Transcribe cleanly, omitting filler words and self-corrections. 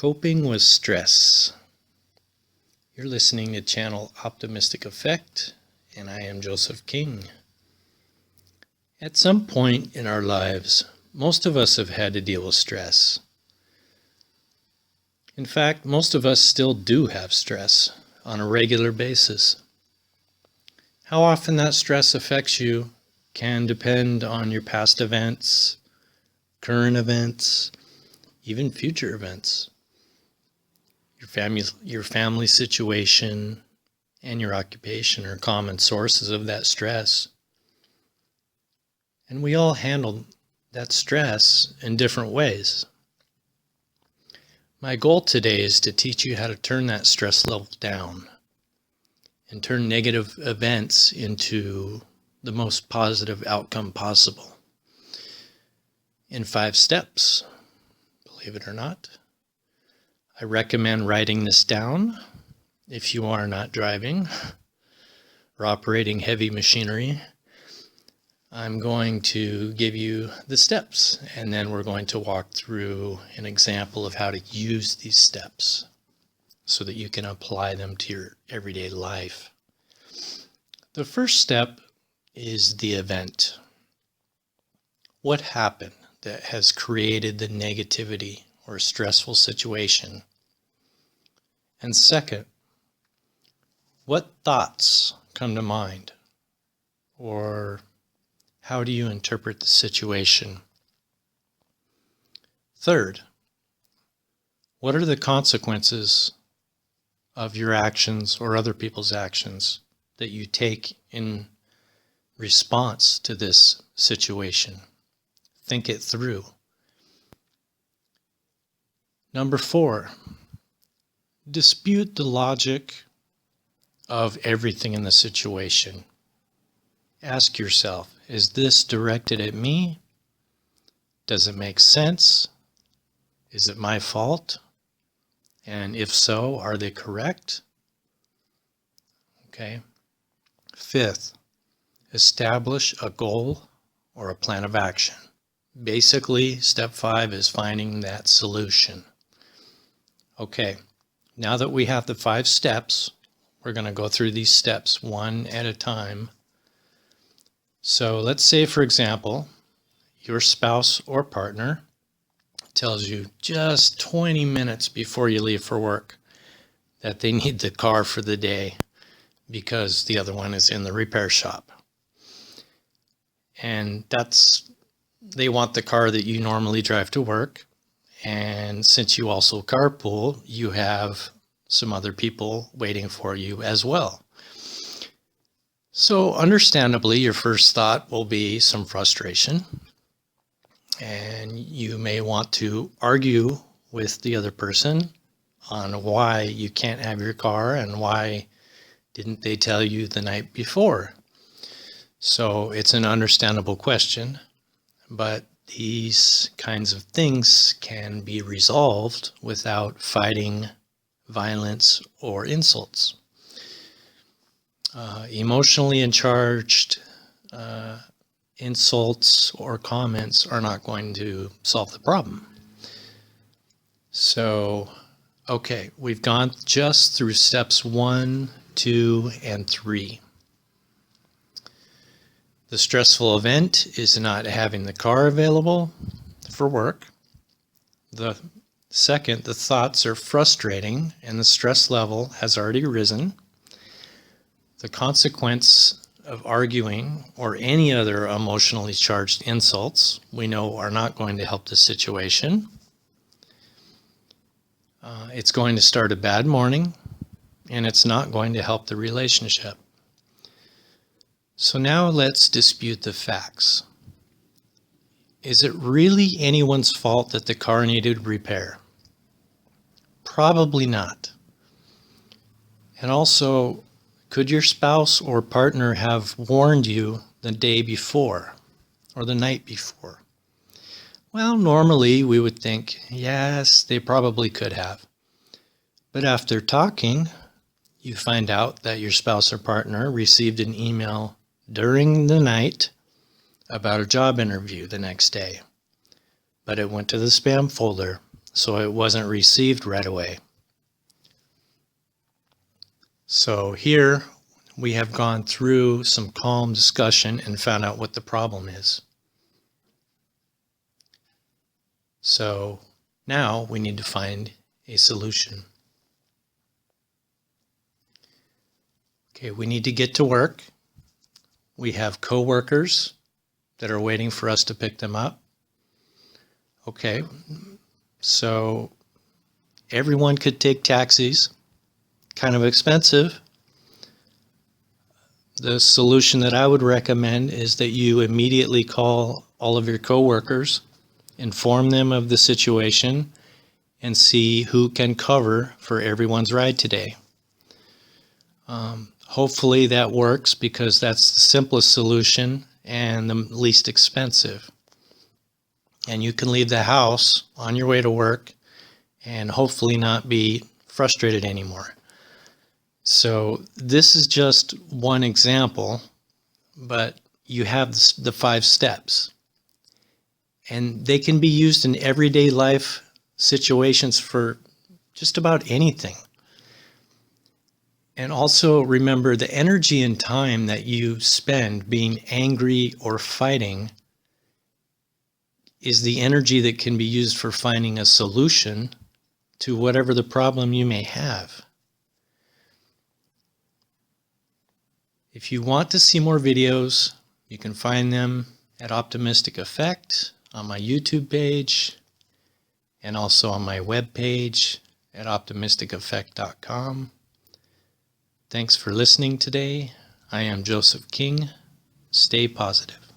Coping with stress. You're listening to Channel Optimistic Effect, and I am Joseph King. At some point in our lives, most of us have had to deal with stress. In fact, most of us still do have stress on a regular basis. How often that stress affects you can depend on your past events, current events, even future events. Your family situation and your occupation are common sources of that stress. And we all handle that stress in different ways. My goal today is to teach you how to turn that stress level down and turn negative events into the most positive outcome possible in 5 steps, believe it or not. I recommend writing this down if you are not driving or operating heavy machinery. I'm going to give you the steps, and then we're going to walk through an example of how to use these steps so that you can apply them to your everyday life. The first step is the event. What happened that has created the negativity or stressful situation? And second, what thoughts come to mind? Or how do you interpret the situation? Third, what are the consequences of your actions or other people's actions that you take in response to this situation? Think it through. Number 4, dispute the logic of everything in the situation. Ask yourself, is this directed at me? Does it make sense? Is it my fault? And if so, are they correct? Okay. 5th, establish a goal or a plan of action. Basically, step 5 is finding that solution. Okay, now that we have the 5 steps, we're going to go through these steps one at a time. So let's say, for example, your spouse or partner tells you just 20 minutes before you leave for work that they need the car for the day because the other one is in the repair shop. And they want the car that you normally drive to work. And since you also carpool, you have some other people waiting for you as well. So understandably, your first thought will be some frustration. And you may want to argue with the other person on why you can't have your car and why didn't they tell you the night before. So it's an understandable question, but these kinds of things can be resolved without fighting, violence, or insults. Emotionally charged insults or comments are not going to solve the problem. So, okay, we've gone just through steps 1, 2, and 3. The stressful event is not having the car available for work. The second, the thoughts are frustrating and the stress level has already risen. The consequence of arguing or any other emotionally charged insults we know are not going to help the situation. It's going to start a bad morning, and it's not going to help the relationship. So now let's dispute the facts. Is it really anyone's fault that the car needed repair? Probably not. And also, could your spouse or partner have warned you the day before or the night before? Well, normally we would think, yes, they probably could have. But after talking, you find out that your spouse or partner received an email during the night about a job interview the next day, but it went to the spam folder so it wasn't received right away. So here we have gone through some calm discussion and found out what the problem is. So now we need to find a solution. Okay, we need to get to work. We have coworkers that are waiting for us to pick them up. Okay, so everyone could take taxis, kind of expensive. The solution that I would recommend is that you immediately call all of your coworkers, inform them of the situation, and see who can cover for everyone's ride today. Hopefully that works, because that's the simplest solution and the least expensive. And you can leave the house on your way to work and hopefully not be frustrated anymore. So this is just one example, but you have the 5 steps. And they can be used in everyday life situations for just about anything. And also remember, the energy and time that you spend being angry or fighting is the energy that can be used for finding a solution to whatever the problem you may have. If you want to see more videos, you can find them at Optimistic Effect on my YouTube page, and also on my webpage at optimisticeffect.com. Thanks for listening today. I am Joseph King. Stay positive.